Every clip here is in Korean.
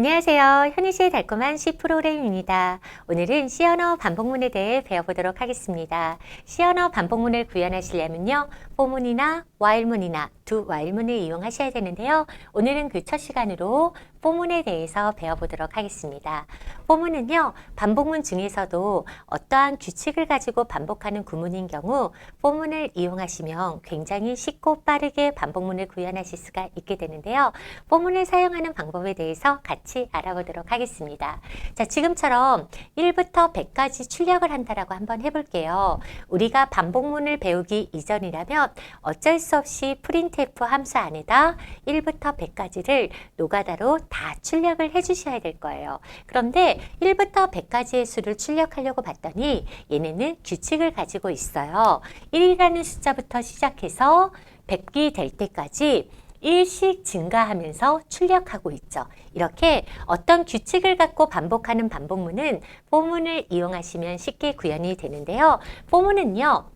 안녕하세요. 현희씨의 달콤한 C 프로그램입니다. 오늘은 C 언어 반복문에 대해 배워보도록 하겠습니다. C 언어 반복문을 구현하시려면요. 포문이나 while문이나 두 while문을 이용하셔야 되는데요. 오늘은 그 첫 시간으로 포문에 대해서 배워보도록 하겠습니다. 포문은요. 반복문 중에서도 어떠한 규칙을 가지고 반복하는 구문인 경우 포문을 이용하시면 굉장히 쉽고 빠르게 반복문을 구현하실 수가 있게 되는데요. 포문을 사용하는 방법에 대해서 같이 알아보도록 하겠습니다. 자, 지금처럼 1부터 100까지 출력을 한다라고 한번 해볼게요. 우리가 반복문을 배우기 이전이라면 어쩔 수 없이 printf 함수 안에다 1부터 100까지를 노가다로 다 출력을 해주셔야 될 거예요. 그런데 1부터 100까지의 수를 출력하려고 봤더니 얘네는 규칙을 가지고 있어요. 1이라는 숫자부터 시작해서 100이 될 때까지 1씩 증가하면서 출력하고 있죠. 이렇게 어떤 규칙을 갖고 반복하는 반복문은 포문을 이용하시면 쉽게 구현이 되는데요. 포문은요.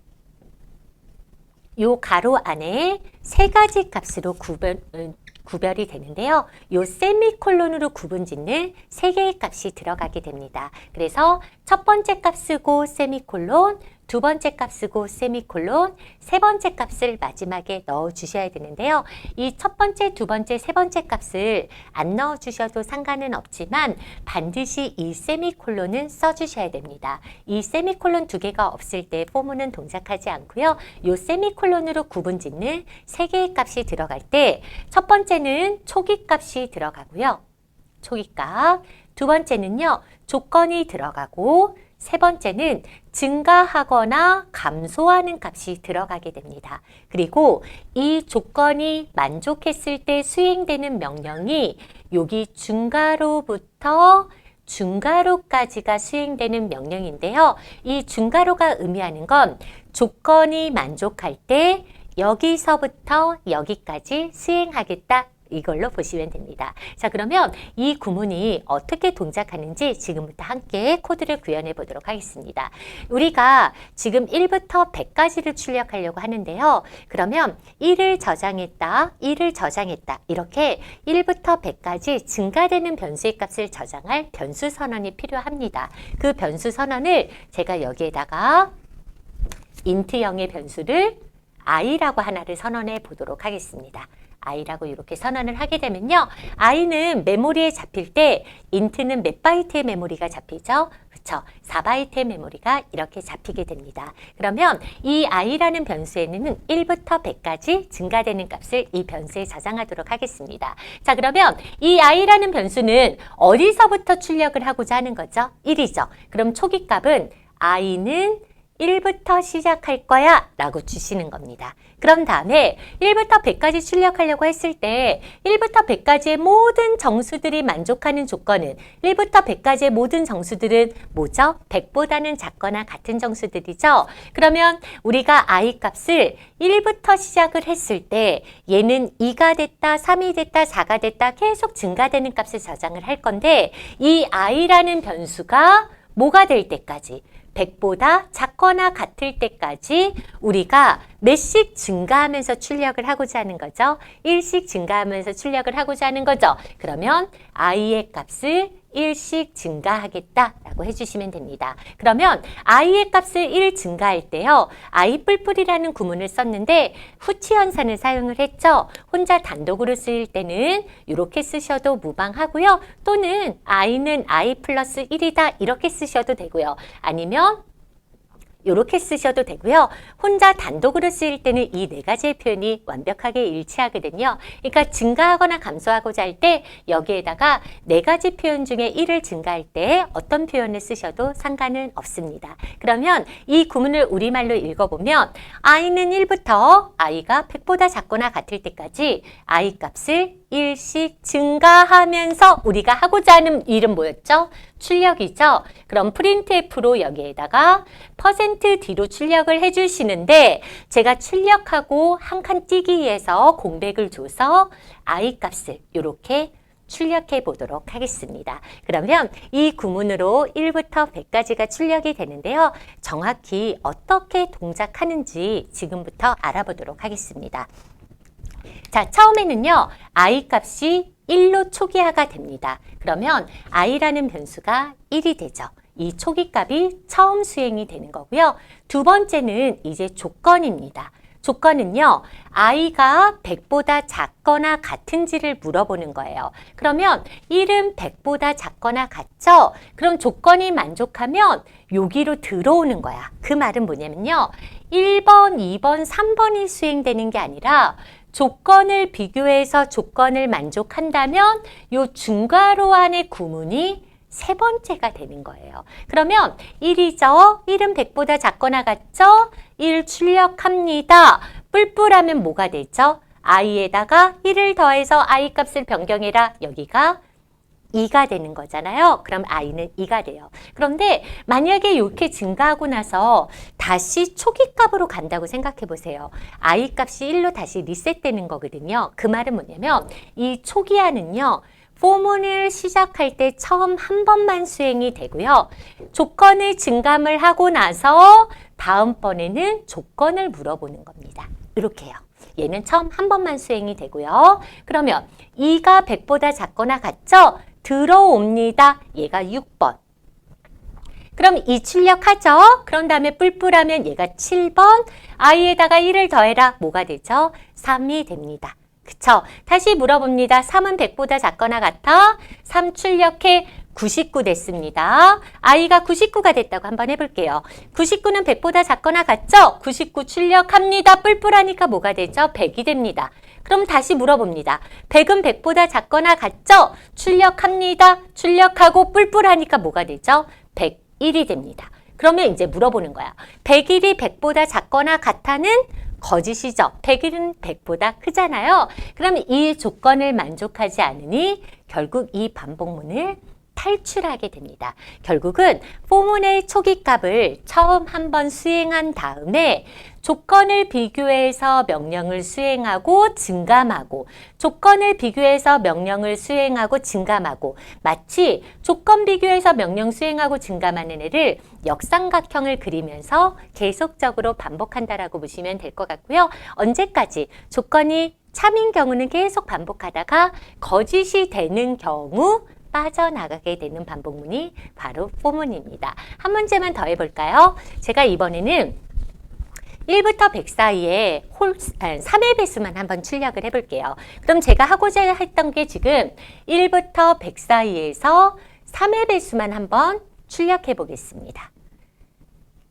요 가로 안에 세 가지 값으로 구별이 되는데요. 요 세미콜론으로 구분 짓는 세 개의 값이 들어가게 됩니다. 그래서 첫 번째 값 쓰고 세미콜론, 두 번째 값 쓰고 세미콜론, 세 번째 값을 마지막에 넣어 주셔야 되는데요. 이 첫 번째, 두 번째, 세 번째 값을 안 넣어 주셔도 상관은 없지만 반드시 이 세미콜론은 써 주셔야 됩니다. 이 세미콜론 두 개가 없을 때 포문은 동작하지 않고요. 이 세미콜론으로 구분 짓는 세 개의 값이 들어갈 때 첫 번째는 초기 값이 들어가고요. 초기 값. 두 번째는요. 조건이 들어가고 세 번째는 증가하거나 감소하는 값이 들어가게 됩니다. 그리고 이 조건이 만족했을 때 수행되는 명령이 여기 중괄호부터 중괄호까지가 수행되는 명령인데요. 이 중괄호가 의미하는 건 조건이 만족할 때 여기서부터 여기까지 수행하겠다. 이걸로 보시면 됩니다. 자, 그러면 이 구문이 어떻게 동작하는지 지금부터 함께 코드를 구현해 보도록 하겠습니다. 우리가 지금 1부터 100까지를 출력하려고 하는데요. 그러면 1을 저장했다, 2를 저장했다. 이렇게 1부터 100까지 증가되는 변수의 값을 저장할 변수 선언이 필요합니다. 그 변수 선언을 제가 여기에다가 int형의 변수를 i라고 하나를 선언해 보도록 하겠습니다. i라고 이렇게 선언을 하게 되면요. i는 메모리에 잡힐 때 int는 몇 바이트의 메모리가 잡히죠? 그렇죠. 4바이트의 메모리가 이렇게 잡히게 됩니다. 그러면 이 i라는 변수에는 1부터 100까지 증가되는 값을 이 변수에 저장하도록 하겠습니다. 자, 그러면 이 i라는 변수는 어디서부터 출력을 하고자 하는 거죠? 1이죠. 그럼 초기 값은 i는 1부터 시작할 거야 라고 주시는 겁니다. 그런 다음에 1부터 100까지 출력하려고 했을 때 1부터 100까지의 모든 정수들이 만족하는 조건은 1부터 100까지의 모든 정수들은 뭐죠? 100보다는 작거나 같은 정수들이죠. 그러면 우리가 i 값을 1부터 시작을 했을 때 얘는 2가 됐다, 3이 됐다, 4가 됐다 계속 증가되는 값을 저장을 할 건데 이 i라는 변수가 뭐가 될 때까지 100보다 작거나 같을 때까지 우리가 몇씩 증가하면서 출력을 하고자 하는 거죠. 1씩 증가하면서 출력을 하고자 하는 거죠. 그러면 i의 값을 1씩 증가하겠다라고 해주시면 됩니다. 그러면 i의 값을 1 증가할 때요. i뿔뿔이라는 구문을 썼는데 후치 현산을 사용을 했죠. 혼자 단독으로 쓰일 때는 이렇게 쓰셔도 무방하고요. 또는 i는 i 플러스 1이다 이렇게 쓰셔도 되고요. 아니면 이렇게 쓰셔도 되고요. 혼자 단독으로 쓰일 때는 이 네 가지의 표현이 완벽하게 일치하거든요. 그러니까 증가하거나 감소하고자 할 때 여기에다가 네 가지 표현 중에 1을 증가할 때 어떤 표현을 쓰셔도 상관은 없습니다. 그러면 이 구문을 우리말로 읽어보면 i는 1부터 i가 100보다 작거나 같을 때까지 i 값을 1씩 증가하면서 우리가 하고자 하는 일은 뭐였죠? 출력이죠. 그럼 printf로 여기에다가 %d로 출력을 해주시는데 제가 출력하고 한 칸 띄기 위해서 공백을 줘서 i 값을 이렇게 출력해 보도록 하겠습니다. 그러면 이 구문으로 1부터 100까지가 출력이 되는데요. 정확히 어떻게 동작하는지 지금부터 알아보도록 하겠습니다. 자, 처음에는요, I 값이 1로 초기화가 됩니다. 그러면 I라는 변수가 1이 되죠. 이 초기값이 처음 수행이 되는 거고요. 두 번째는 이제 조건입니다. 조건은요, I가 100보다 작거나 같은지를 물어보는 거예요. 그러면 1은 100보다 작거나 같죠? 그럼 조건이 만족하면 여기로 들어오는 거야. 그 말은 뭐냐면요, 1번, 2번, 3번이 수행되는 게 아니라 조건을 비교해서 조건을 만족한다면 요 중괄호 안의 구문이 세 번째가 되는 거예요. 그러면 1이죠. 1은 100보다 작거나 같죠? 1 출력합니다. 뿔뿔하면 뭐가 되죠? i에다가 1을 더해서 i 값을 변경해라. 여기가 2가 되는 거잖아요. 그럼 i는 2가 돼요. 그런데 만약에 이렇게 증가하고 나서 다시 초기값으로 간다고 생각해 보세요. i 값이 1로 다시 리셋되는 거거든요. 그 말은 뭐냐면 이 초기화는요, 포문을 시작할 때 처음 한 번만 수행이 되고요. 조건을 증감을 하고 나서 다음번에는 조건을 물어보는 겁니다. 이렇게요. 얘는 처음 한 번만 수행이 되고요. 그러면 2가 100보다 작거나 같죠? 들어옵니다. 얘가 6번. 그럼 2 출력하죠? 그런 다음에 뿔뿔하면 얘가 7번. i에다가 1을 더해라. 뭐가 되죠? 3이 됩니다. 그쵸? 다시 물어봅니다. 3은 100보다 작거나 같아? 3 출력해 99 됐습니다. i가 99가 됐다고 한번 해볼게요. 99는 100보다 작거나 같죠? 99 출력합니다. 뿔뿔하니까 뭐가 되죠? 100이 됩니다. 그럼 다시 물어봅니다. 100은 100보다 작거나 같죠? 출력합니다. 출력하고 뿔뿔하니까 뭐가 되죠? 101이 됩니다. 그러면 이제 물어보는 거야. 101이 100보다 작거나 같아는 거짓이죠. 101은 100보다 크잖아요. 그럼 이 조건을 만족하지 않으니 결국 이 반복문을 탈출하게 됩니다. 결국은 포문의 초기값을 처음 한번 수행한 다음에 조건을 비교해서 명령을 수행하고 증감하고, 조건을 비교해서 명령을 수행하고 증감하고, 마치 조건 비교해서 명령 수행하고 증감하는 애를 역삼각형을 그리면서 계속적으로 반복한다라고 보시면 될 것 같고요. 언제까지? 조건이 참인 경우는 계속 반복하다가 거짓이 되는 경우 빠져나가게 되는 반복문이 바로 포문입니다. 한 문제만 더 해볼까요? 제가 이번에는 1부터 100 사이에 3의 배수만 한번 출력을 해볼게요. 그럼 제가 하고자 했던 게 지금 1부터 100 사이에서 3의 배수만 한번 출력해 보겠습니다.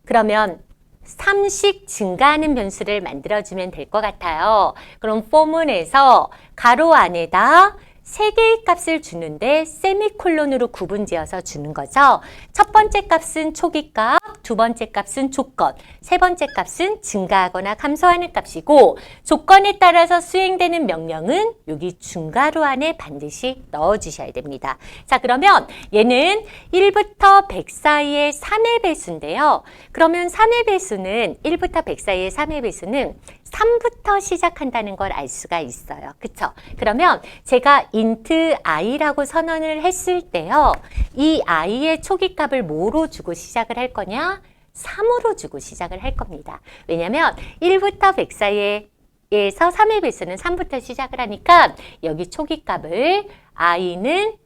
그러면 3씩 증가하는 변수를 만들어주면 될 것 같아요. 그럼 포문에서 가로 안에다 3개의 값을 주는데 세미콜론으로 구분지어서 주는 거죠. 첫 번째 값은 초기값, 두 번째 값은 조건, 세 번째 값은 증가하거나 감소하는 값이고, 조건에 따라서 수행되는 명령은 여기 중괄호 안에 반드시 넣어주셔야 됩니다. 자, 그러면 얘는 1부터 100 사이의 3의 배수인데요. 그러면 3의 배수는 1부터 100 사이의 3의 배수는 3부터 시작한다는 걸 알 수가 있어요. 그쵸? 그러면 제가 int i라고 선언을 했을 때요, 이 i의 초기값을 뭐로 주고 시작을 할 거냐? 3으로 주고 시작을 할 겁니다. 왜냐면 1부터 100 사이에서 3의 배수는 3부터 시작을 하니까 여기 초기값을 i는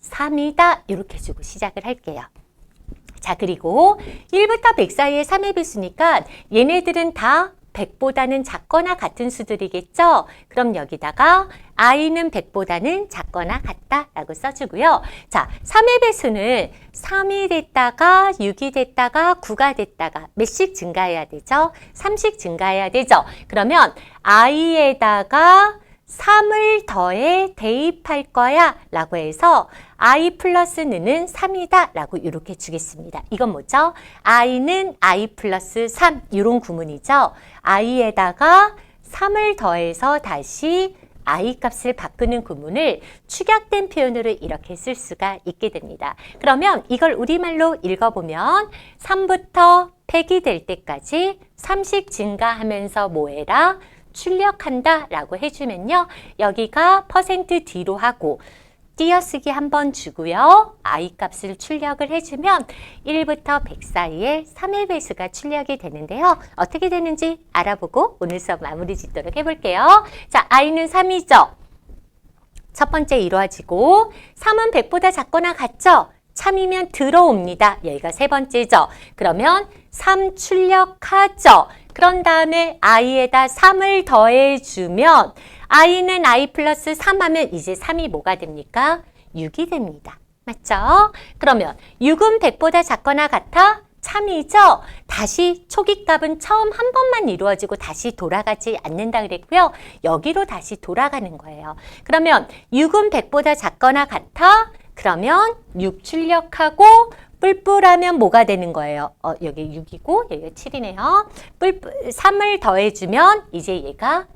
3이다 이렇게 주고 시작을 할게요. 자, 그리고 1부터 100 사이의 3의 배수니까 얘네들은 다 100보다는 작거나 같은 수들이겠죠? 그럼 여기다가 i는 100보다는 작거나 같다라고 써주고요. 자, 3의 배수는 3이 됐다가 6이 됐다가 9가 됐다가 몇씩 증가해야 되죠? 3씩 증가해야 되죠? 그러면 i에다가 3을 더해 대입할 거야 라고 해서 i 플러스 는은 3이다 라고 이렇게 주겠습니다. 이건 뭐죠? i는 i 플러스 3 이런 구문이죠. i에다가 3을 더해서 다시 i 값을 바꾸는 구문을 축약된 표현으로 이렇게 쓸 수가 있게 됩니다. 그러면 이걸 우리말로 읽어보면 3부터 100이 될 때까지 3씩 증가하면서 뭐해라? 출력한다 라고 해주면요. 여기가 %D로 하고 띄어쓰기 한번 주고요. I 값을 출력을 해주면 1부터 100 사이에 3의 배수가 출력이 되는데요. 어떻게 되는지 알아보고 오늘 수업 마무리 짓도록 해볼게요. 자, I는 3이죠. 첫 번째 이루어지고 3은 100보다 작거나 같죠? 참이면 들어옵니다. 여기가 세 번째죠. 그러면 3 출력하죠. 그런 다음에 I에다 3을 더해주면 I는 I 플러스 3 하면 이제 3이 뭐가 됩니까? 6이 됩니다. 맞죠? 그러면 6은 100보다 작거나 같아? 참이죠? 다시 초기값은 처음 한 번만 이루어지고 다시 돌아가지 않는다 그랬고요. 여기로 다시 돌아가는 거예요. 그러면 6은 100보다 작거나 같아? 그러면 6 출력하고 뿔뿔하면 뭐가 되는 거예요? 여기 6이고 여기가 7이네요. 3을 더해주면 이제 얘가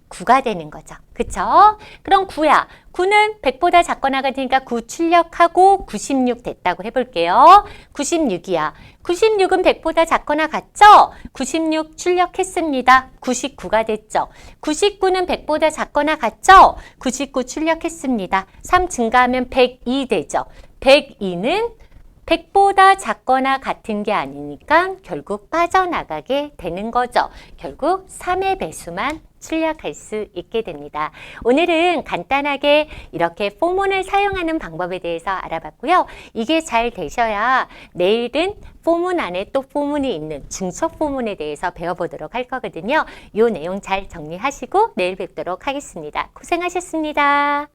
9가 되는 거죠. 그쵸? 그럼 9야. 9는 100보다 작거나 같으니까 9 출력하고 96 됐다고 해볼게요. 96이야. 96은 100보다 작거나 같죠? 96 출력했습니다. 99가 됐죠. 99는 100보다 작거나 같죠? 99 출력했습니다. 3 증가하면 102 되죠. 102는 100보다 작거나 같은 게 아니니까 결국 빠져나가게 되는 거죠. 결국 3의 배수만 출력할 수 있게 됩니다. 오늘은 간단하게 이렇게 포문을 사용하는 방법에 대해서 알아봤고요. 이게 잘 되셔야 내일은 포문 안에 또 포문이 있는 중첩 포문에 대해서 배워보도록 할 거거든요. 이 내용 잘 정리하시고 내일 뵙도록 하겠습니다. 고생하셨습니다.